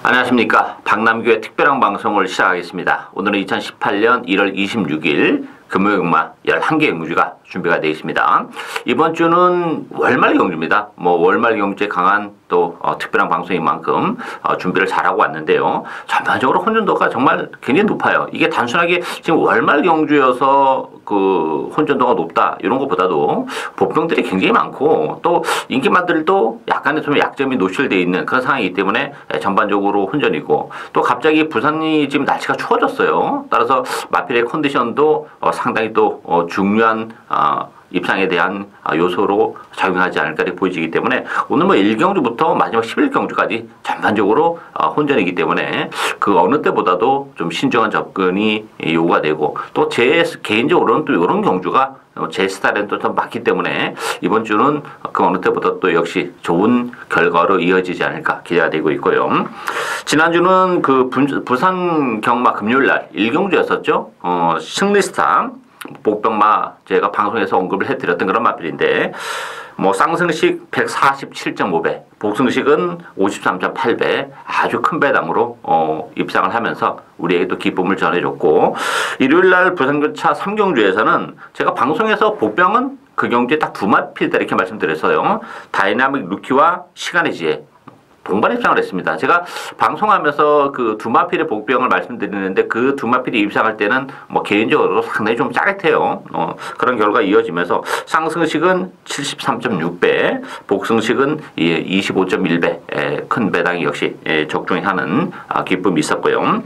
안녕하십니까. 박남규의 특별한 방송을 시작하겠습니다. 오늘은 2018년 1월 26일 금요일마 11개 경주가 준비가 되어 있습니다. 이번 주는 월말 경주입니다. 월말 경주에 강한 또 특별한 방송인 만큼 준비를 잘하고 왔는데요. 전반적으로 혼전도가 정말 굉장히 높아요. 이게 단순하게 지금 월말 경주여서 그 혼전도가 높다 이런 것보다도 보병들이 굉장히 많고 또 인기마들도 약간의 좀 약점이 노출되어 있는 그런 상황이기 때문에 전반적으로 혼전이고 또 갑자기 부산이 지금 날씨가 추워졌어요. 따라서 마필의 컨디션도 상당히 또 중요한 입상에 대한 요소로 작용하지 않을까 보여지기 때문에 오늘 1경주부터 마지막 11경주까지 전반적으로 혼전이기 때문에 그 어느 때보다도 좀 신중한 접근이 요구가 되고 또 제 개인적으로는 또 이런 경주가 제 스타일은 또 좀 맞기 때문에 이번 주는 그 어느 때보다 또 역시 좋은 결과로 이어지지 않을까 기대가 되고 있고요. 지난주는 그 부산 경마 금요일날 1경주였었죠. 승리스타 복병마 제가 방송에서 언급을 해드렸던 그런 마필인데 쌍승식 147.5배, 복승식은 53.8배 아주 큰 배당으로 입상을 하면서 우리에게 또 기쁨을 전해줬고 일요일날 부산교차 3경주에서는 제가 방송에서 복병은 그 경주에 딱 두 마필이다 이렇게 말씀드렸어요. 다이나믹 루키와 시간의 지혜 동반 입상을 했습니다. 제가 방송하면서 그 두마필의 복병을 말씀드리는데 그 두마필이 입상할 때는 개인적으로 상당히 좀 짜릿해요. 그런 결과가 이어지면서 상승식은 73.6배, 복승식은 25.1배 큰 배당이 역시 적중히 하는 기쁨이 있었고요.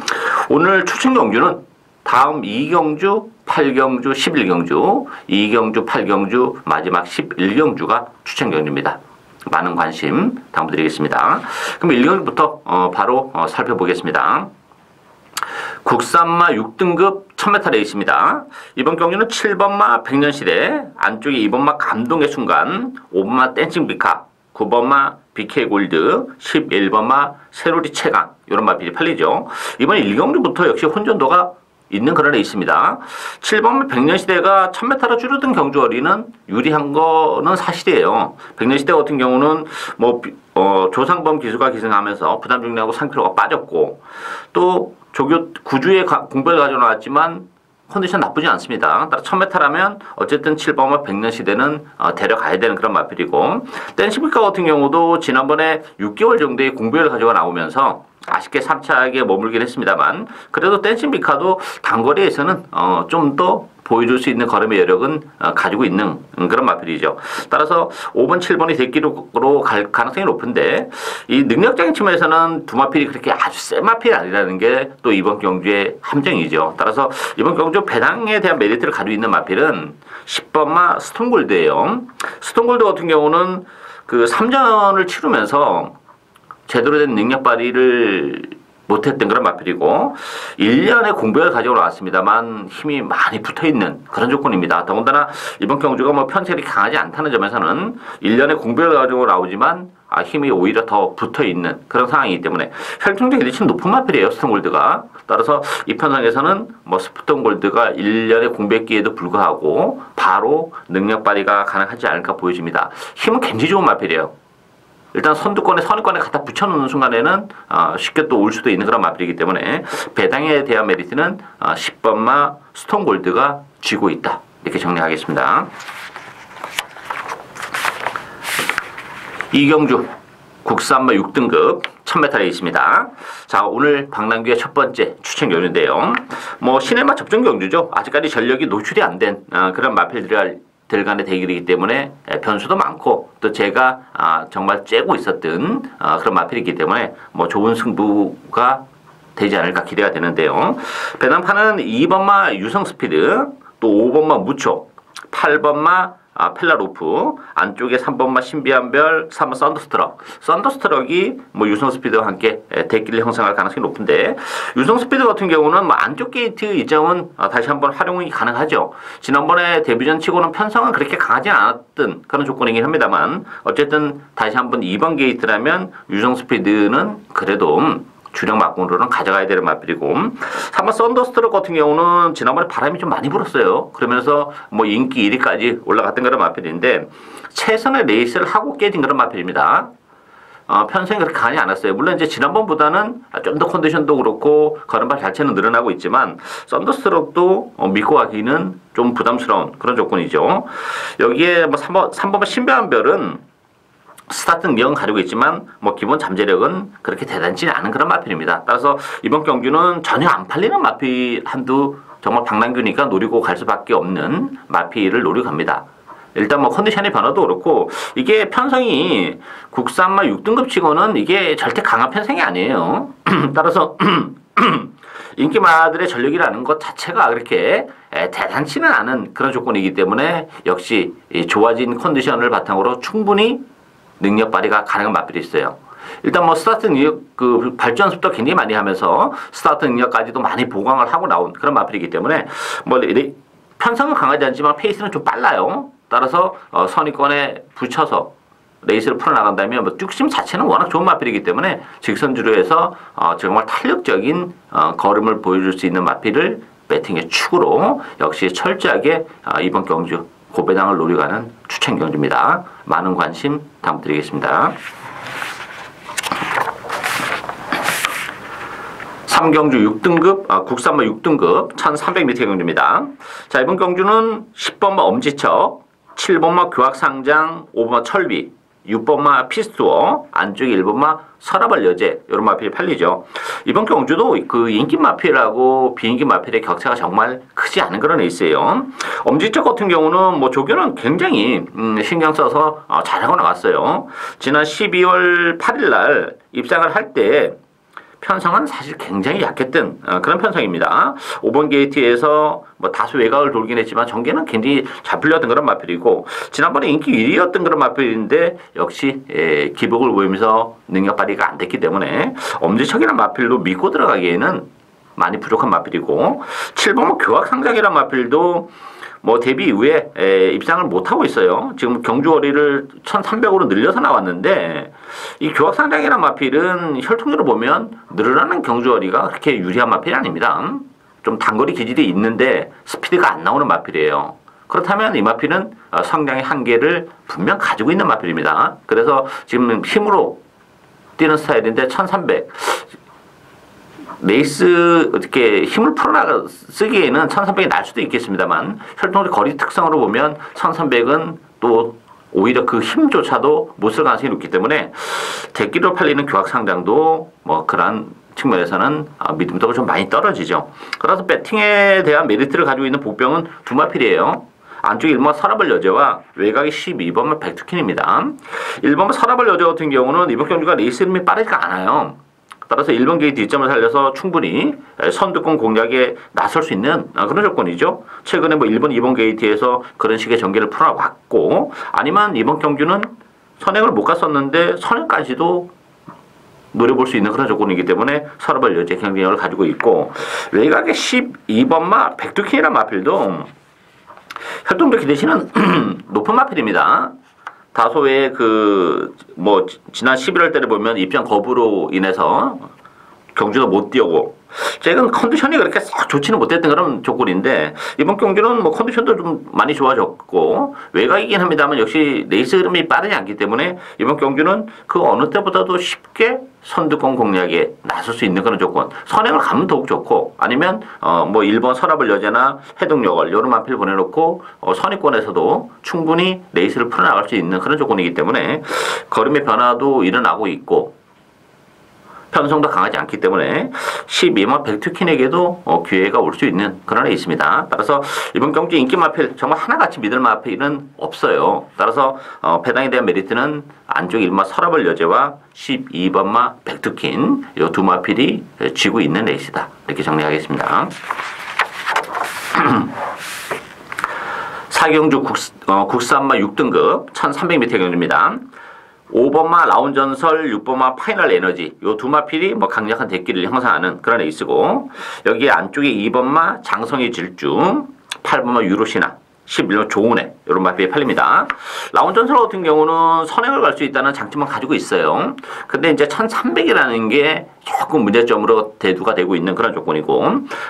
오늘 추천 경주는 다음 2경주, 8경주, 11경주, 2경주, 8경주, 마지막 11경주가 추천 경주입니다. 많은 관심 당부드리겠습니다. 그럼 1경주부터 바로 살펴보겠습니다. 국산마 6등급 1000m 레이스입니다. 이번 경주는 7번마 백년시대, 안쪽에 2번마 감동의 순간, 5번마 댄싱비카, 9번마 BK골드, 11번마 세로리 최강 이런 마필이 팔리죠. 이번 1경주부터 역시 혼전도가 있는 그런 레이스입니다. 7번 백년시대가 1000m로 줄어든 경주어리는 유리한 거는 사실이에요. 백년시대 같은 경우는 조상범 기수가 기승하면서 부담 중량하고 3kg가 빠졌고 또 조교 9주에 공백을 가져나왔지만 컨디션 나쁘지 않습니다. 따라 1000m라면 어쨌든 7번과 백년시대는 데려가야 되는 그런 마필이고 댄시비카 같은 경우도 지난번에 6개월 정도의 공백을 가져가 나오면서 아쉽게 3차에 머물긴 했습니다만 그래도 댄싱비카도 단거리에서는 좀 더 보여줄 수 있는 걸음의 여력은 가지고 있는 그런 마필이죠. 따라서 5번, 7번이 대기록으로 갈 가능성이 높은데 이 능력적인 측면에서는 두 마필이 그렇게 아주 센 마필이 아니라는 게 또 이번 경주의 함정이죠. 따라서 이번 경주 배당에 대한 메리트를 가지고 있는 마필은 10번마 스톤골드예요. 스톤골드 같은 경우는 그 3전을 치르면서 제대로 된 능력 발휘를 못했던 그런 마필이고 1년의 공백을 가지고 나왔습니다만 힘이 많이 붙어있는 그런 조건입니다. 더군다나 이번 경주가 편체력이 강하지 않다는 점에서는 1년의 공백을 가지고 나오지만 힘이 오히려 더 붙어있는 그런 상황이기 때문에 혈통적 기대치는 높은 마필이에요. 스톤골드가. 따라서 이 편성에서는 스톤골드가 1년의 공백기에도 불구하고 바로 능력 발휘가 가능하지 않을까 보여집니다. 힘은 굉장히 좋은 마필이에요. 일단 선두권에 선의권에 갖다 붙여놓는 순간에는 쉽게 또 올 수도 있는 그런 마필이기 때문에 배당에 대한 메리트는 10번마 스톤골드가 쥐고 있다. 이렇게 정리하겠습니다. 이경주 국산마 6등급 1000m 레이스입니다. 자, 오늘 박남규의 첫 번째 추천 경주인데요. 시내마 접전 경주죠. 아직까지 전력이 노출이 안 된 그런 마필들 간의 대결이기 때문에 변수도 많고 또 제가 정말 째고 있었던 그런 마필이기 때문에 좋은 승부가 되지 않을까 기대가 되는데요. 배당판은 2번마 유성스피드, 또 5번마 무초, 8번마 펠라로프, 안쪽에 3번마 신비한별, 3번 썬더스트럭. 썬더스트럭이 유성스피드와 함께 대기를 형성할 가능성이 높은데 유성스피드 같은 경우는 안쪽 게이트 이점은 다시 한번 활용이 가능하죠. 지난번에 데뷔전 치고는 편성은 그렇게 강하지 않았던 그런 조건이긴 합니다만 어쨌든 다시 한번 2번 게이트라면 유성스피드는 그래도 주력 막공으로는 가져가야 되는 마필이고 3번 썬더스트럭 같은 경우는 지난번에 바람이 좀 많이 불었어요. 그러면서 인기 1위까지 올라갔던 그런 마필인데 최선의 레이스를 하고 깨진 그런 마필입니다. 편성이 그렇게 강하지 않았어요. 물론 이제 지난번보다는 좀 더 컨디션도 그렇고 걸음발 자체는 늘어나고 있지만 썬더스트로크도 믿고 가기는 좀 부담스러운 그런 조건이죠. 여기에 뭐 3번 신비한별은 스타트 능력은 가지고 있지만 뭐 기본 잠재력은 그렇게 대단치 않은 그런 마필입니다. 따라서 이번 경주는 전혀 안 팔리는 마필 한두 정말 방랑규니까 노리고 갈 수밖에 없는 마필을 노리고 갑니다. 일단 뭐 컨디션의 변화도 그렇고 이게 편성이 국산마 6등급 치고는 이게 절대 강한 편성이 아니에요. 따라서 인기마들의 전력이라는 것 자체가 그렇게 대단치는 않은 그런 조건이기 때문에 역시 좋아진 컨디션을 바탕으로 충분히 능력 발휘가 가능한 마필이 있어요. 일단 뭐 스타트 능력 그 발전 속도 굉장히 많이 하면서 스타트 능력까지도 많이 보강을 하고 나온 그런 마필이기 때문에 뭐 편성은 강하지 않지만 페이스는 좀 빨라요. 따라서 선입권에 붙여서 레이스를 풀어나간다면 뭐 뚝심 자체는 워낙 좋은 마필이기 때문에 직선주로해서 정말 탄력적인 걸음을 보여줄 수 있는 마필을 배팅의 축으로 역시 철저하게 이번 경주 고배당을 노려가는 추천 경주입니다. 많은 관심 부탁드리겠습니다. 3경주 6등급, 국산마 6등급 1300m 경주입니다. 자, 이번 경주는 10번마 엄지척, 7번마 교학상장, 5번마 철비, 6번마 피스투어, 안쪽에 1번마 서라벌 여제 이런 마필이 팔리죠. 이번 경주도 그 인기 마필하고 비인기 마필의 격차가 정말 크지 않은 그런 레이스예요. 엄지척 같은 경우는 뭐 조교는 굉장히 신경 써서 잘하고 나왔어요. 지난 12월 8일 날 입상을 할 때 편성은 사실 굉장히 약했던 그런 편성입니다. 5번 게이트에서 뭐 다소 외곽을 돌긴 했지만 전개는 굉장히 잘 풀렸던 그런 마필이고 지난번에 인기 1위였던 그런 마필인데 역시 기복을 보이면서 능력 발휘가 안 됐기 때문에 엄지척이라는 마필도 믿고 들어가기에는 많이 부족한 마필이고 7번 교학상장이라는 마필도 뭐 데뷔 이후에 입상을 못하고 있어요. 지금 경주거리를 1300으로 늘려서 나왔는데 이 교학상장이라는 마필은 혈통으로 보면 늘어나는 경주거리가 그렇게 유리한 마필이 아닙니다. 좀 단거리 기질이 있는데 스피드가 안 나오는 마필이에요. 그렇다면 이 마필은 성장의 한계를 분명 가지고 있는 마필입니다. 그래서 지금 힘으로 뛰는 스타일인데 1300 레이스 어떻게 힘을 풀어나가 쓰기에는 1300이 날 수도 있겠습니다만 혈통의 거리 특성으로 보면 1300은 또 오히려 그 힘조차도 못 쓸 가능성이 높기 때문에 대기로 팔리는 교학상장도 뭐 그러한 측면에서는 믿음도가 좀 많이 떨어지죠. 그래서 배팅에 대한 메리트를 가지고 있는 복병은 두 마필이에요. 안쪽에 1번마 서라벌 여제와 외곽이 12번마 백투킨입니다. 1번마 서라벌 여제 같은 경우는 이번 경주가 레이스 흐름이 빠르지가 않아요. 따라서 1번 게이트 뒷점을 살려서 충분히 선두권 공략에 나설 수 있는 그런 조건이죠. 최근에 뭐 1번, 2번 게이트에서 그런 식의 전개를 풀어왔고 아니면 이번 경주는 선행을 못 갔었는데 선행까지도 노려볼 수 있는 그런 조건이기 때문에 서라벌 여제 경쟁력을 가지고 있고 외곽의 12번마 백두킨이라는 마필도 혈통도 기대시는 높은 마필입니다. 다소의 뭐 지난 11월 때를 보면 입장 거부로 인해서 경주도 못 뛰고 최근 컨디션이 그렇게 썩 좋지는 못했던 그런 조건인데 이번 경주는 뭐 컨디션도 좀 많이 좋아졌고 외곽이긴 합니다만 역시 레이스 흐름이 빠르지 않기 때문에 이번 경주는 그 어느 때보다도 쉽게 선두권 공략에 나설 수 있는 그런 조건. 선행을 가면 더욱 좋고 아니면 뭐 1번 서라벌 여제나 해동여걸 이런 마필 보내놓고 선입권에서도 충분히 레이스를 풀어나갈 수 있는 그런 조건이기 때문에 걸음의 변화도 일어나고 있고 편성도 강하지 않기 때문에 12번 백투킨에게도 기회가 올 수 있는 그런 애 있습니다. 따라서 이번 경주 인기 마필 정말 하나같이 믿을 마필은 없어요. 따라서 배당에 대한 메리트는 안쪽 1마 서라벌 여제와 12번마 백투킨 이 두 마필이 쥐고 있는 레이스다. 이렇게 정리하겠습니다. 4경주 국산마 6등급 1300m 경주입니다. 5번마 라운전설, 6번마 파이널 에너지 요 두 마필이 뭐 강력한 대기를 형성하는 그런 레이스고 여기 안쪽에 2번마 장성의 질주, 8번마 유로시나, 11번 조은혜 이런 마필이 팔립니다. 라운전설 같은 경우는 선행을 갈 수 있다는 장점을 가지고 있어요. 근데 이제 1300이라는 게 조금 문제점으로 대두가 되고 있는 그런 조건이고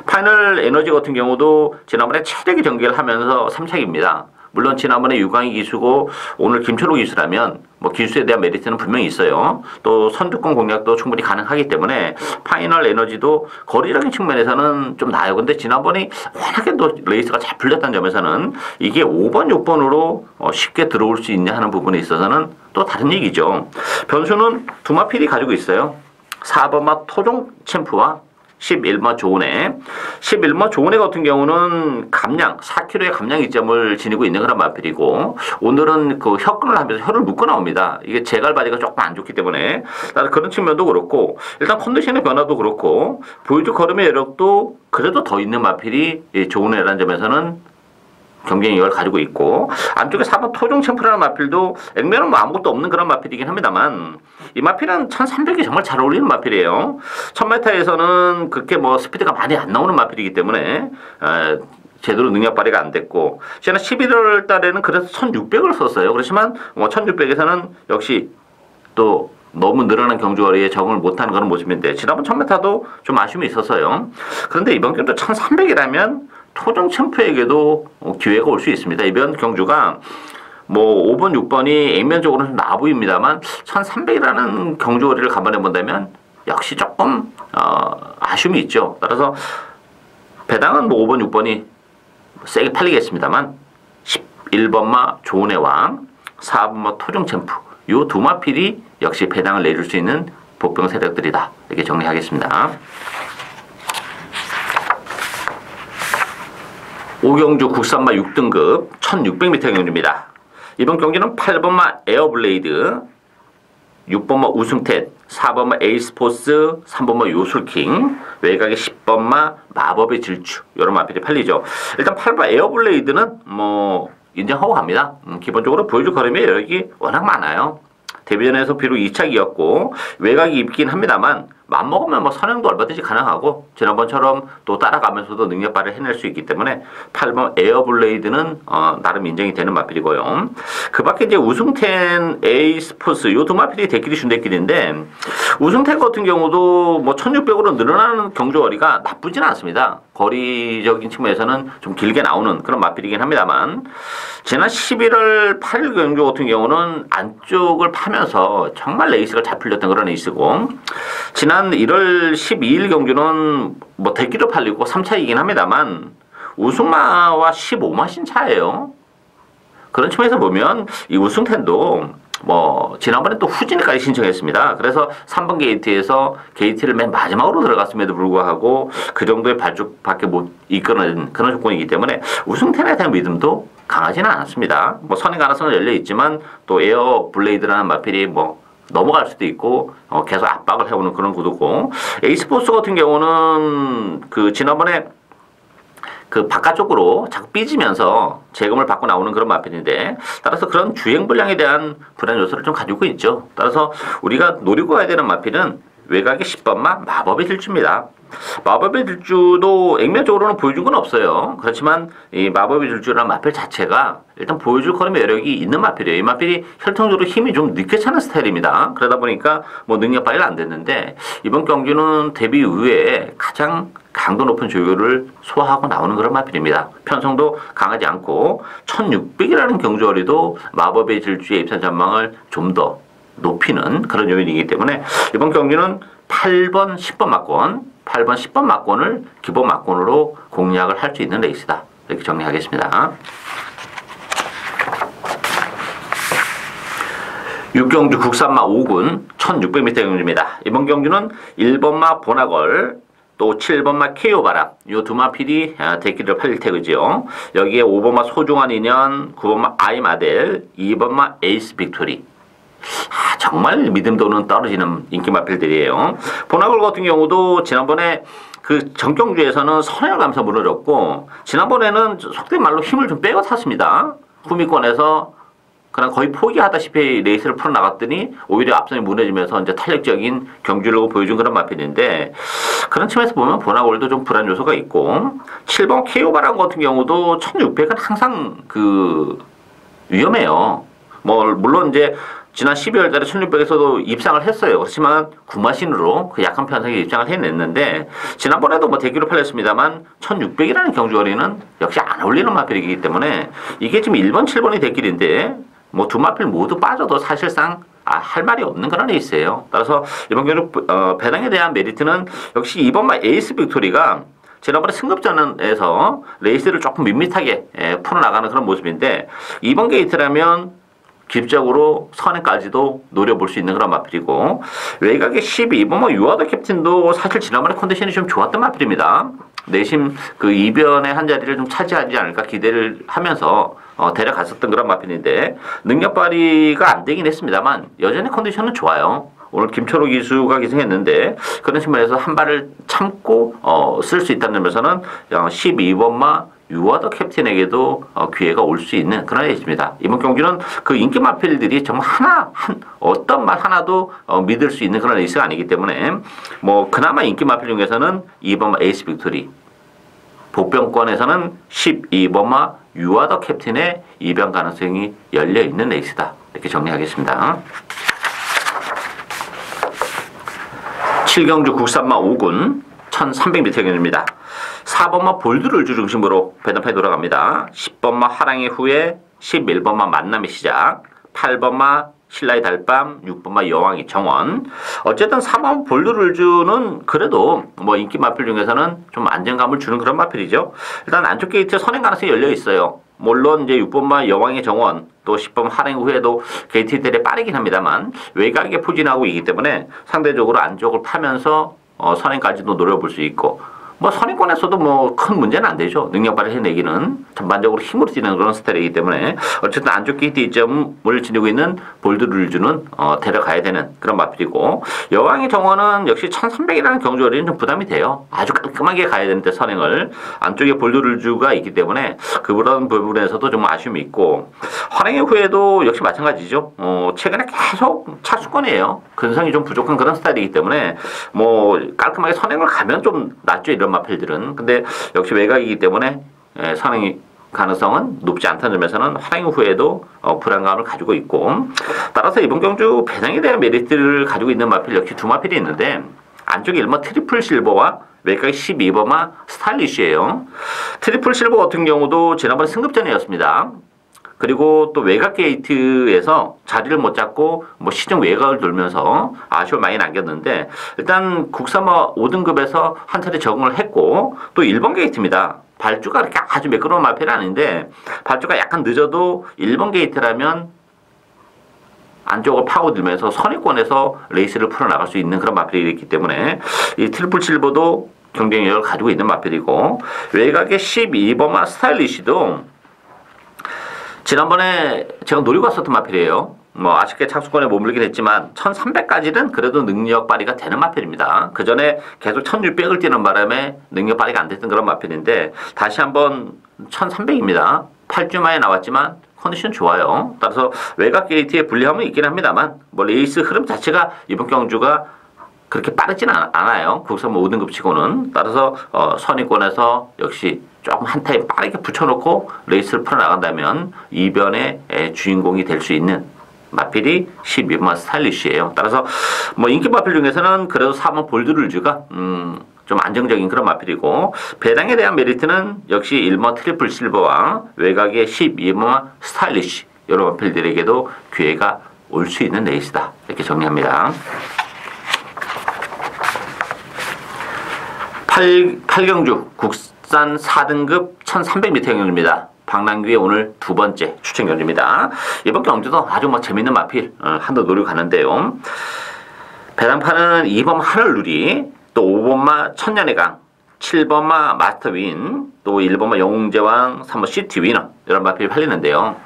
파이널 에너지 같은 경우도 지난번에 체력이 전개를 하면서 3착입니다. 물론 지난번에 유광희 기수고 오늘 김철호 기수라면 뭐 기술에 대한 메리트는 분명히 있어요. 또 선두권 공략도 충분히 가능하기 때문에 파이널 에너지도 거리적인 측면에서는 좀 나아요. 근데 지난번에 워낙에 또 레이스가 잘 풀렸다는 점에서는 이게 5번, 6번으로 쉽게 들어올 수 있냐 하는 부분에 있어서는 또 다른 얘기죠. 변수는 두마필이 가지고 있어요. 4번마 토종 챔프와 11번 조은혜. 11번 조은혜 같은 경우는 감량, 4kg의 감량 이점을 지니고 있는 그런 마필이고, 오늘은 그 혀끈을 하면서 혀를 묶어 나옵니다. 이게 제갈바지가 조금 안 좋기 때문에. 그런 측면도 그렇고, 일단 컨디션의 변화도 그렇고, 보여줄 걸음의 여력도 그래도 더 있는 마필이 조은혜라는 점에서는 경쟁력을 가지고 있고, 안쪽에 4번 토종 챔프라는 마필도 액면은 뭐 아무것도 없는 그런 마필이긴 합니다만, 이 마필은 1300이 정말 잘 어울리는 마필이에요. 1000m에서는 그렇게 뭐 스피드가 많이 안 나오는 마필이기 때문에 제대로 능력 발휘가 안 됐고, 지난 11월 달에는 그래서 1600을 썼어요. 그렇지만 뭐 1600에서는 역시 또 너무 늘어난 경주거리에 적응을 못하는 그런 모습인데, 지난번 1000m도 좀 아쉬움이 있었어요. 그런데 이번 경도 1300이라면 토종 챔프에게도 기회가 올 수 있습니다. 이번 경주가 뭐 5번, 6번이 액면적으로는 좀 나아 보입니다만 1300이라는 경주거리를 감안해 본다면 역시 조금 아쉬움이 있죠. 따라서 배당은 뭐 5번, 6번이 세게 팔리겠습니다만 11번마 조은혜와 4번마 토종 챔프, 요 두 마필이 역시 배당을 내줄 수 있는 복병 세력들이다. 이렇게 정리하겠습니다. 오경주 국산마 6등급 1600m 경주입니다. 이번 경기는 8번마 에어블레이드, 6번마 우승텟, 4번마 에이스포스, 3번마 요술킹, 외곽에 10번마 마법의 질주, 이런 마필이 팔리죠. 일단 8번 에어블레이드는 뭐 인정하고 갑니다. 기본적으로 보여줄 걸음이 여력이 워낙 많아요. 데뷔전에서 비록 2착이었고 외곽이 있긴 합니다만 맘먹으면 뭐 선행도 얼마든지 가능하고 지난번처럼 또 따라가면서도 능력 발휘를 해낼 수 있기 때문에 8번 에어블레이드는 나름 인정이 되는 마필이고요. 그 밖에 이제 우승텐, 에이스포스 요 두 마필이 대끼리 준대끼리인데, 우승텐 같은 경우도 뭐 1600으로 늘어나는 경주거리가 나쁘진 않습니다. 거리적인 측면에서는 좀 길게 나오는 그런 마필이긴 합니다만, 지난 11월 8일 경주 같은 경우는 안쪽을 파면서 정말 레이스가 잘 풀렸던 그런 레이스고, 지난 1월 12일 경주는 뭐 대기로 팔리고 3차이긴 합니다만 우승마와 15마신 차예요. 그런 측면에서 보면 이 우승텐도 뭐 지난번에 또 후진까지 신청했습니다. 그래서 3번 게이트에서 게이트를 맨 마지막으로 들어갔음에도 불구하고 그 정도의 발족밖에 못 이끌어낸 그런 조건이기 때문에 우승텐에 대한 믿음도 강하지는 않았습니다. 뭐 선행 가능성은 열려 있지만 또 에어 블레이드라는 마필이 뭐 넘어갈 수도 있고 계속 압박을 해오는 그런 구도고, 에이스포스 같은 경우는 그 지난번에 그 바깥쪽으로 자꾸 삐지면서 재검을 받고 나오는 그런 마필인데, 따라서 그런 주행 분량에 대한 불안 요소를 좀 가지고 있죠. 따라서 우리가 노리고 가야 되는 마필은 외곽의 10번마 마법의 질주입니다. 마법의 질주도 액면적으로는 보여준 건 없어요. 그렇지만 이 마법의 질주라는 마필 자체가 일단 보여줄 걸음의 여력이 있는 마필이에요. 이 마필이 혈통적으로 힘이 좀 늦게 차는 스타일입니다. 그러다 보니까 뭐 능력 발휘가 안 됐는데, 이번 경기는 데뷔 이후에 가장 강도 높은 조율을 소화하고 나오는 그런 마필입니다. 편성도 강하지 않고 1600이라는 경주거리도 마법의 질주의 입산 전망을 좀 더 높이는 그런 요인이기 때문에 이번 경기는 8번, 10번 막권, 8번, 10번 막권을 기본 막권으로 공략을 할 수 있는 레이스다. 이렇게 정리하겠습니다. 육경주 국산마 5군 1600m 경주입니다. 이번 경주는 1번마 보나걸, 또 7번마 케이오바람, 요 두 마필이 대기를 팔릴 테고죠. 여기에 5번마 소중한 인연, 9번마 아이마델, 2번마 에이스 빅토리. 정말 믿음도는 떨어지는 인기 마필들이에요. 보나걸 같은 경우도 지난번에 그 정경주에서는 선행을 가면서 무너졌고, 지난번에는 속된 말로 힘을 좀 빼고 탔습니다. 후미권에서 그냥 거의 포기하다시피 레이스를 풀어나갔더니 오히려 앞선이 무너지면서 이제 탄력적인 경주를 보여준 그런 마필인데, 그런 측면에서 보면 보나골도 좀 불안 요소가 있고, 7번 케이오바람 같은 경우도 1600은 항상 그 위험해요. 뭐 물론 이제 지난 12월 달에 1600에서도 입상을 했어요. 그렇지만 구마신으로 그 약한 편성에 입상을 해냈는데, 지난번에도 뭐 대기로 팔렸습니다만 1600이라는 경주거리는 역시 안 어울리는 마필이기 때문에 이게 지금 1번, 7번이 대길인데 뭐 두 마필 모두 빠져도 사실상 할 말이 없는 그런 레이스예요. 따라서 이번 경주 배당에 대한 메리트는 역시 이번마 에이스 빅토리가 지난번에 승급전에서 레이스를 조금 밋밋하게 풀어나가는 그런 모습인데 이번 게이트라면 기술적으로 선행까지도 노려볼 수 있는 그런 마필이고 외곽의 12번 유아더 캡틴도 사실 지난번에 컨디션이 좀 좋았던 마필입니다. 내심 그 이변의 한 자리를 좀 차지하지 않을까 기대를 하면서 데려갔었던 그런 마필인데 능력 발휘가 안 되긴 했습니다만 여전히 컨디션은 좋아요. 오늘 김철호 기수가 기승했는데 그런 측면에서 한 발을 참고 쓸 수 있다는 점에서는 12번마 유아더 캡틴에게도 기회가 올 수 있는 그런 레이스입니다. 이번 경기는 그 인기 마필들이 정말 어떤 말 하나도 믿을 수 있는 그런 레이스가 아니기 때문에 뭐 그나마 인기 마필 중에서는 2번마 에이스 빅토리, 복병권에서는 12번마 유아더 캡틴의 이변 가능성이 열려 있는 레이스다. 이렇게 정리하겠습니다. 7경주 국산마 5군 1300m 경주입니다. 4번마 볼드룰주 중심으로 배당판이 돌아갑니다. 10번마 하랑의 후에 11번마 만남의 시작, 8번마 신라의 달밤, 6번마 여왕의 정원. 어쨌든 4번 볼드룰주는 그래도 뭐 인기 마필 중에서는 좀 안정감을 주는 그런 마필이죠. 일단 안쪽 게이트 선행 가능성이 열려 있어요. 물론 이제 6번마 여왕의 정원 또 10번 하행 후에도 게이트들이 빠르긴 합니다만 외곽에 포진하고 있기 때문에 상대적으로 안쪽을 파면서 선행까지도 노려볼 수 있고 뭐 선행권에서도 뭐 큰 문제는 안 되죠. 능력 발휘 해내기는 전반적으로 힘으로 뛰는 그런 스타일이기 때문에 어쨌든 안쪽 게이트 2점을 지니고 있는 볼드룰주는 데려가야 되는 그런 마필이고 여왕의 정원은 역시 1300이라는 경주거리는 좀 부담이 돼요. 아주 깔끔하게 가야 되는데 선행을 안쪽에 볼드룰주가 있기 때문에 그런 부분에서도 좀 아쉬움이 있고 환행의 후에도 역시 마찬가지죠. 최근에 계속 차수권이에요. 근성이 좀 부족한 그런 스타일이기 때문에 뭐 깔끔하게 선행을 가면 좀 낫죠. 이런 마필들은. 근데 역시 외곽이기 때문에 선행 가능성은 높지 않다는 점에서는 환행 후에도 불안감을 가지고 있고 따라서 이번 경주 배당에 대한 메리트를 가지고 있는 마필 역시 두 마필이 있는데 안쪽에 1번 트리플 실버와 외곽이 12번마 스타일리쉬예요. 트리플 실버 같은 경우도 지난번 승급전이었습니다. 그리고 또 외곽 게이트에서 자리를 못 잡고 뭐 시중 외곽을 돌면서 아쉬움을 많이 남겼는데 일단 국산마 5등급에서 한 차례 적응을 했고 또 1번 게이트입니다. 발주가 그렇게 아주 매끄러운 마필은 아닌데 발주가 약간 늦어도 1번 게이트라면 안쪽을 파고들면서 선의권에서 레이스를 풀어나갈 수 있는 그런 마필이기 때문에 이 트리플 실버도 경쟁력을 가지고 있는 마필이고 외곽의 12번마 스타일리쉬도 지난번에 제가 노리고 왔었던 마필이에요. 뭐 아쉽게 착수권에 머물긴 했지만 1300까지는 그래도 능력 발휘가 되는 마필입니다. 그 전에 계속 1600을 뛰는 바람에 능력 발휘가 안 됐던 그런 마필인데 다시 한번 1300입니다. 8주 만에 나왔지만 컨디션 좋아요. 따라서 외곽 게이트에 불리함은 있긴 합니다만 뭐 레이스 흐름 자체가 이번 경주가 그렇게 빠르지는 않아요. 국산 5등급 치고는. 따라서 선의권에서 역시 조금 한 타임 빠르게 붙여놓고 레이스를 풀어나간다면 이변의 주인공이 될 수 있는 마필이 12번 스타일리쉬예요. 따라서 뭐 인기 마필 중에서는 그래도 4번 볼드룰주가 좀 안정적인 그런 마필이고 배당에 대한 메리트는 역시 1번 트리플 실버와 외곽의 12번 스타일리쉬 이런 마필들에게도 기회가 올 수 있는 레이스다. 이렇게 정리합니다. 8경주 국산 4등급 1300m 경주입니다. 박남규의 오늘 두 번째 추천 경주입니다. 이번 경주도 아주 뭐 재밌는 마필 한도 노리고 가는데요. 배당판은 2번 하늘누리, 또 5번마 천년의 강, 7번마 마스터윈, 또 1번마 영웅제왕, 3번 시티 위너 이런 마필이 팔리는데요.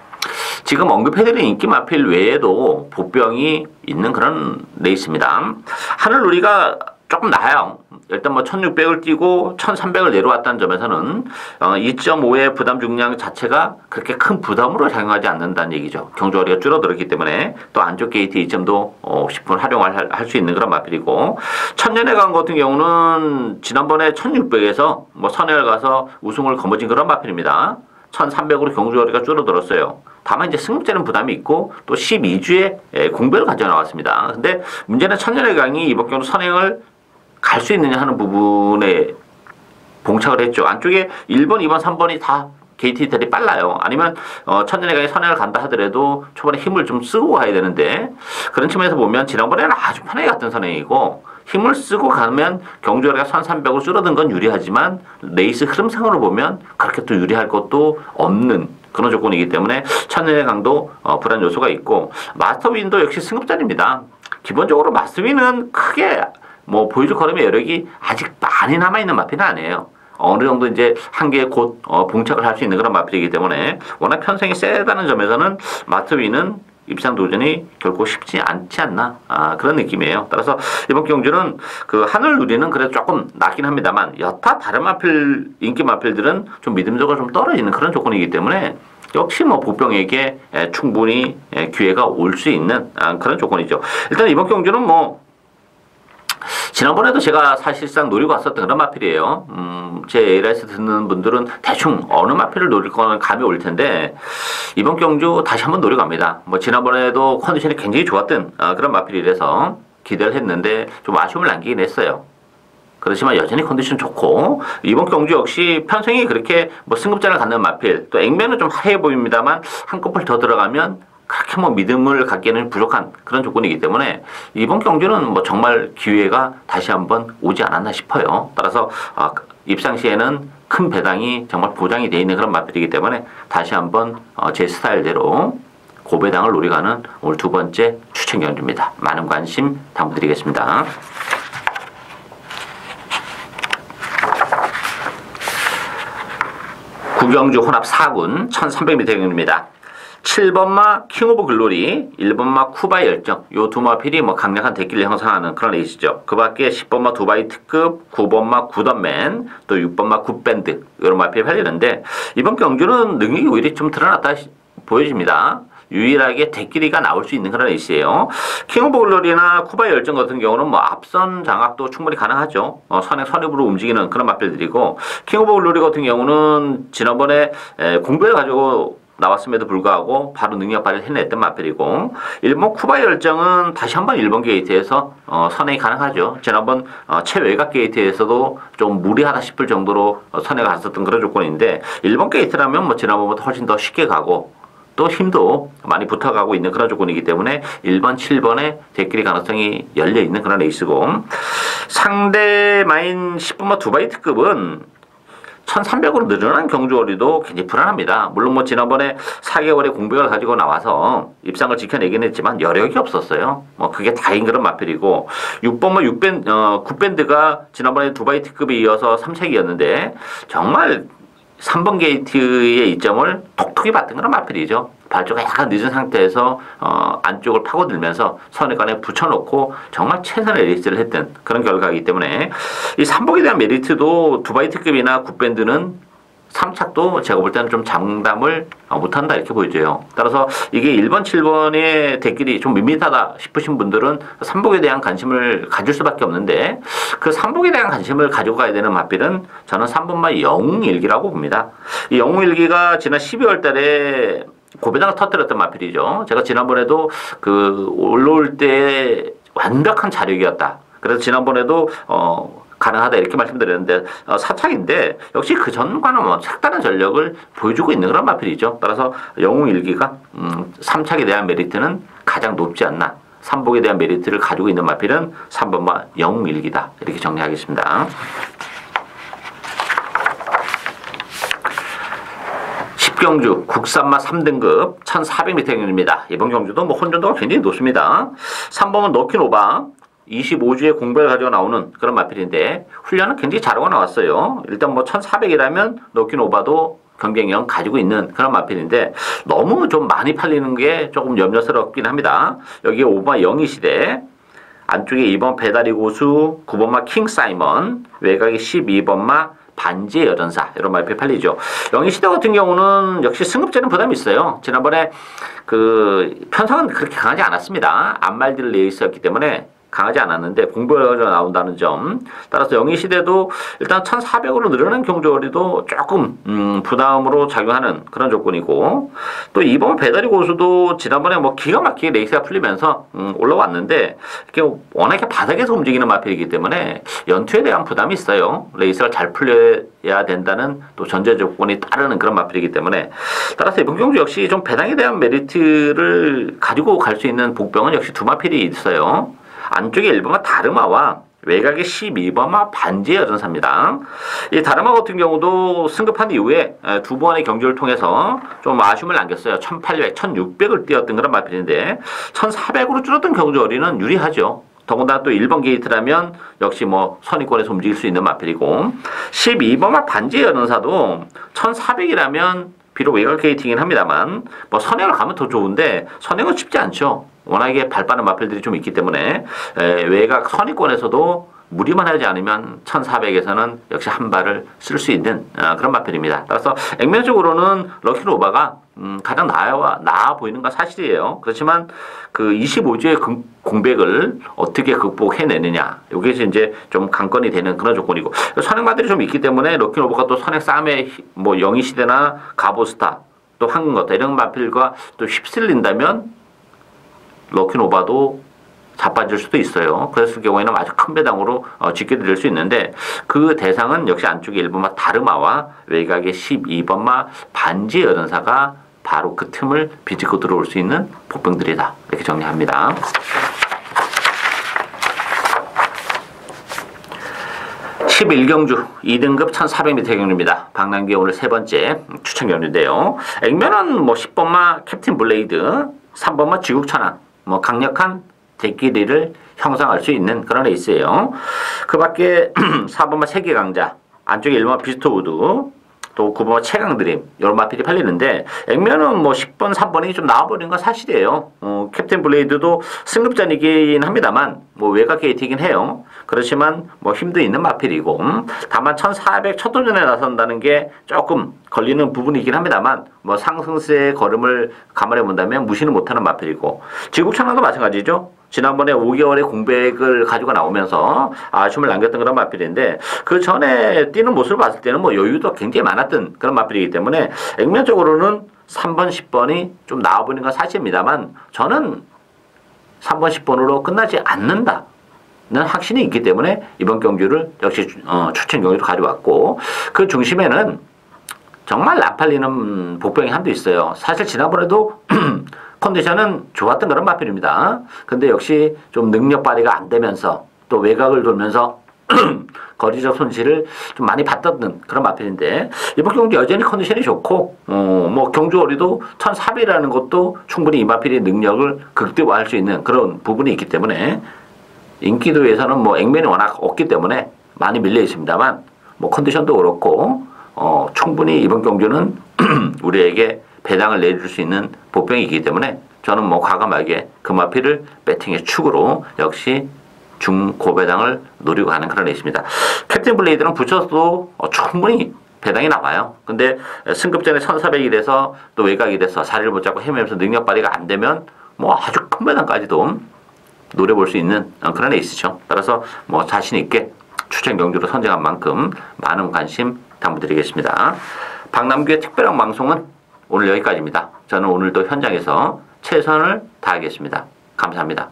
지금 언급해드린 인기 마필 외에도 보병이 있는 그런 레이스입니다. 하늘누리가 조금 나아요. 일단 뭐 1600을 뛰고 1300을 내려왔다는 점에서는 2.5의 부담 중량 자체가 그렇게 큰 부담으로 작용하지 않는다는 얘기죠. 경주거리가 줄어들었기 때문에 또 안쪽 게이트 2점도 10분 활용을 할 수 있는 그런 마필이고 천년의 강 같은 경우는 지난번에 1600에서 뭐 선회를 가서 우승을 거머쥔 그런 마필입니다. 1300으로 경주거리가 줄어들었어요. 다만 이제 승급제는 부담이 있고 또 12주에 공백을 가져 나왔습니다. 근데 문제는 천년의 강이 이번 경주 선행을 갈 수 있느냐 하는 부분에 봉착을 했죠. 안쪽에 1번, 2번, 3번이 다 게이트 이탈이 빨라요. 아니면 천년의 선행을 간다 하더라도 초반에 힘을 좀 쓰고 가야 되는데 그런 측면에서 보면 지난번에는 아주 편하게 갔던 선행이고 힘을 쓰고 가면 경주거리가 1300으로 줄어든 건 유리하지만 레이스 흐름상으로 보면 그렇게 또 유리할 것도 없는 그런 조건이기 때문에 천년의 강도 불안 요소가 있고 마스터윈도 역시 승급전입니다. 기본적으로 마스터윈은 크게 뭐 보여줄 걸음의 여력이 아직 많이 남아있는 마필은 아니에요. 어느 정도 이제 한계에 곧 봉착을 할 수 있는 그런 마필이기 때문에 워낙 편성이 세다는 점에서는 마스터윈은 입상 도전이 결코 쉽지 않지 않나 그런 느낌이에요. 따라서 이번 경주는 그 하늘 누리는 그래도 조금 낮긴 합니다만 여타 다른 마필 인기 마필들은 좀 믿음도가 좀 떨어지는 그런 조건이기 때문에 역시 뭐 보병에게 충분히 기회가 올 수 있는 그런 조건이죠. 일단 이번 경주는 뭐 지난번에도 제가 사실상 노리고 왔었던 그런 마필이에요. 제 ARS 듣는 분들은 대충 어느 마필을 노릴 거는 감이 올 텐데 이번 경주 다시 한번 노리고 갑니다. 뭐 지난번에도 컨디션이 굉장히 좋았던 그런 마필이라서 기대를 했는데 좀 아쉬움을 남기긴 했어요. 그렇지만 여전히 컨디션 좋고 이번 경주 역시 편성이 그렇게 뭐 승급전을 갖는 마필 또 액면은 좀 하얘 보입니다만 한꺼풀 더 들어가면 그렇게 뭐 믿음을 갖기에는 부족한 그런 조건이기 때문에 이번 경주는 뭐 정말 기회가 다시 한번 오지 않았나 싶어요. 따라서 입상 시에는 큰 배당이 정말 보장이 되어 있는 그런 마필이기 때문에 다시 한번 제 스타일대로 고배당을 노려가는 오늘 두 번째 추천 경주입니다. 많은 관심 당부드리겠습니다. 구경주 혼합 4군 1300m 경주입니다. 7번마 킹 오브 글로리, 1번마 쿠바의 열정 요 두 마필이 뭐 강력한 대기를 형성하는 그런 레이스죠. 그 밖에 10번마 두바이 특급, 9번마 구던맨, 또 6번마 굿밴드 이런 마필이 팔리는데 이번 경주는 능력이 오히려 좀 드러났다 보여집니다. 유일하게 대끼리가 나올 수 있는 그런 레이스예요. 킹 오브 글로리나 쿠바의 열정 같은 경우는 뭐 앞선 장악도 충분히 가능하죠. 선입으로 움직이는 그런 마필들이고 킹 오브 글로리 같은 경우는 지난번에 공배를 가지고 나왔음에도 불구하고 바로 능력 발휘를 해냈던 마필이고 일본 쿠바의 열정은 다시 한번 일본 게이트에서 선행이 가능하죠. 지난번 최외곽 게이트에서도 좀 무리하다 싶을 정도로 선행을 갔었던 그런 조건인데 일본 게이트라면 뭐 지난번보다 훨씬 더 쉽게 가고 또 힘도 많이 붙어가고 있는 그런 조건이기 때문에 1번, 7번의 대끼리 가능성이 열려있는 그런 레이스고 상대 마인 10번마 두바이 특급은 1300으로 늘어난 경주거리도 굉장히 불안합니다. 물론 뭐 지난번에 4개월의 공백을 가지고 나와서 입상을 지켜내긴 했지만 여력이 없었어요. 뭐 그게 다인 그런 마필이고 6번마 굿밴드가 지난번에 두바이 특급에 이어서 3색이었는데 정말 3번 게이트의 이점을 톡톡히 받던 그런 마필이죠. 발주가 약간 늦은 상태에서 안쪽을 파고들면서 선회관에 붙여놓고 정말 최선의 레이스를 했던 그런 결과이기 때문에 이 3복에 대한 메리트도 두바이 특급이나 굿밴드는 3착도 제가 볼 때는 좀 장담을 못한다 이렇게 보여져요. 따라서 이게 1번, 7번의 대길이 좀 밋밋하다 싶으신 분들은 3복에 대한 관심을 가질 수밖에 없는데 그 3복에 대한 관심을 가지고 가야 되는 마필은 저는 3번마 영웅일기라고 봅니다. 이 영웅일기가 지난 12월 달에 고배당을 터뜨렸던 마필이죠. 제가 지난번에도 그 올라올 때 완벽한 자력이었다. 그래서 지난번에도 가능하다 이렇게 말씀드렸는데 사착인데 역시 그 전과는 뭐 색다른 전력을 보여주고 있는 그런 마필이죠. 따라서 영웅일기가 3착에 대한 메리트는 가장 높지 않나. 3복에 대한 메리트를 가지고 있는 마필은 3번마 영웅일기다. 이렇게 정리하겠습니다. 10경주 국산마 3등급 1400m 경주입니다. 이번 경주도 뭐 혼전도가 굉장히 높습니다. 3번은 너키노바 25주의 공백을 가지고 나오는 그런 마필인데 훈련은 굉장히 잘하고 나왔어요. 일단 뭐 1400이라면 너키노바도 경쟁력 가지고 있는 그런 마필인데 너무 좀 많이 팔리는 게 조금 염려스럽긴 합니다. 여기에 5번마 영희시대 안쪽에 2번 배다리 고수 9번마 킹사이먼 외곽에 12번마 반지의 여전사 이런 마필 팔리죠. 영희시대 같은 경우는 역시 승급제는 부담이 있어요. 지난번에 그 편성은 그렇게 강하지 않았습니다. 안말들 레이스였기 때문에 강하지 않았는데 공백이 나온다는 점. 따라서 영희시대도 일단 1400으로 늘어난 경주거리도 조금 부담으로 작용하는 그런 조건이고, 또 이번 배달이 고수도 지난번에 뭐 기가 막히게 레이스가 풀리면서 올라왔는데 이렇게 워낙에 바닥에서 움직이는 마필이기 때문에 연투에 대한 부담이 있어요. 레이스가 잘 풀려야 된다는 또 전제 조건이 따르는 그런 마필이기 때문에, 따라서 이번 경주 역시 좀 배당에 대한 메리트를 가지고 갈 수 있는 복병은 역시 두 마필이 있어요. 안쪽에 1번마 다르마와 외곽의 12번마 반지의 여전사입니다. 이 다르마 같은 경우도 승급한 이후에 두 번의 경주를 통해서 좀 아쉬움을 남겼어요. 1800, 1600을 뛰었던 그런 마필인데 1400으로 줄었던 경주거리는 유리하죠. 더군다나 또 1번 게이트라면 역시 뭐 선의권에서 움직일 수 있는 마필이고, 12번마 반지의 여전사도 1400이라면 비록 외곽 게이팅이긴 합니다만 뭐 선행을 가면 더 좋은데 선행은 쉽지 않죠. 워낙에 발 빠른 마필들이 좀 있기 때문에 외곽 선의권에서도 무리만 하지 않으면 1400에서는 역시 한 발을 쓸 수 있는 그런 마필입니다. 따라서 액면적으로는 럭키노바가 가장 나아 보이는 건 사실이에요. 그렇지만 그 25주의 공백을 어떻게 극복해내느냐, 이게 이제 좀 관건이 되는 그런 조건이고, 선행마들이 좀 있기 때문에 럭키노바가 또 선행 싸움에 뭐 영희시대나 가보스타 또 황금거타 이런 마필과 또 휩쓸린다면 럭키노바도 자빠질 수도 있어요. 그랬을 경우에는 아주 큰 배당으로 짓게 될 수 있는데, 그 대상은 역시 안쪽에 1번마 다르마와 외곽의 12번마 반지의 여전사가 바로 그 틈을 비집고 들어올 수 있는 복병들이다. 이렇게 정리합니다. (11경주) 2등급 1400m 경주입니다. 박남규의 오늘 세 번째 추천 경주인데요. 액면은 뭐 10번마 캡틴 블레이드, 3번마 쥐국천왕, 뭐 강력한 대끼리를 형성할 수 있는 그런 레이스예요. 그 밖에 4번마 세계강자, 안쪽에 1번마 비스토우드, 또 9번마 최강드림, 이런 마필이 팔리는데, 액면은 뭐 10번, 3번이 좀 나와버린 건 사실이에요. 캡틴 블레이드도 승급전이긴 합니다만, 뭐 외곽 게이트이긴 해요. 그렇지만 뭐 힘도 있는 마필이고, 다만 1400 첫 도전에 나선다는 게 조금 걸리는 부분이긴 합니다만, 뭐 상승세의 걸음을 감안해 본다면 무시는 못하는 마필이고, 지국천왕도 마찬가지죠. 지난번에 5개월의 공백을 가지고 나오면서 아쉬움을 남겼던 그런 마필인데, 그 전에 뛰는 모습을 봤을 때는 뭐 여유도 굉장히 많았던 그런 마필이기 때문에 액면적으로는 3번, 10번이 좀 나와 보이는 건 사실입니다만, 저는 3번, 10번으로 끝나지 않는다 는 확신이 있기 때문에 이번 경주를 역시 추천 경주로 가져왔고, 그 중심에는 정말 나팔리는 복병이 한도 있어요. 사실 지난번에도 컨디션은 좋았던 그런 마필입니다. 근데 역시 좀 능력 발휘가 안 되면서 또 외곽을 돌면서 거리적 손실을 좀 많이 받던 그런 마필인데, 이번 경주 여전히 컨디션이 좋고 뭐 경주거리도 1400이라는 것도 충분히 이 마필의 능력을 극대화할 수 있는 그런 부분이 있기 때문에, 인기도에서는 뭐 액면이 워낙 없기 때문에 많이 밀려 있습니다만, 뭐 컨디션도 그렇고 충분히 이번 경주는 우리에게 배당을 내줄 수 있는 복병이기 때문에 저는 뭐 과감하게 그 마필을 배팅의 축으로 역시 중고배당을 노리고 가는 그런 레이스입니다. 캡틴 블레이드는 붙여서도 충분히 배당이 나와요. 근데 승급전에 1400이 돼서 또 외곽이 돼서 자리를 못 잡고 헤매면서 능력 발휘가 안 되면 뭐 아주 큰 배당까지도 노려볼 수 있는 그런 레이스죠. 따라서 뭐 자신 있게 추천 경주로 선정한 만큼 많은 관심 당부드리겠습니다. 박남규의 특별한 방송은 오늘 여기까지입니다. 저는 오늘도 현장에서 최선을 다하겠습니다. 감사합니다.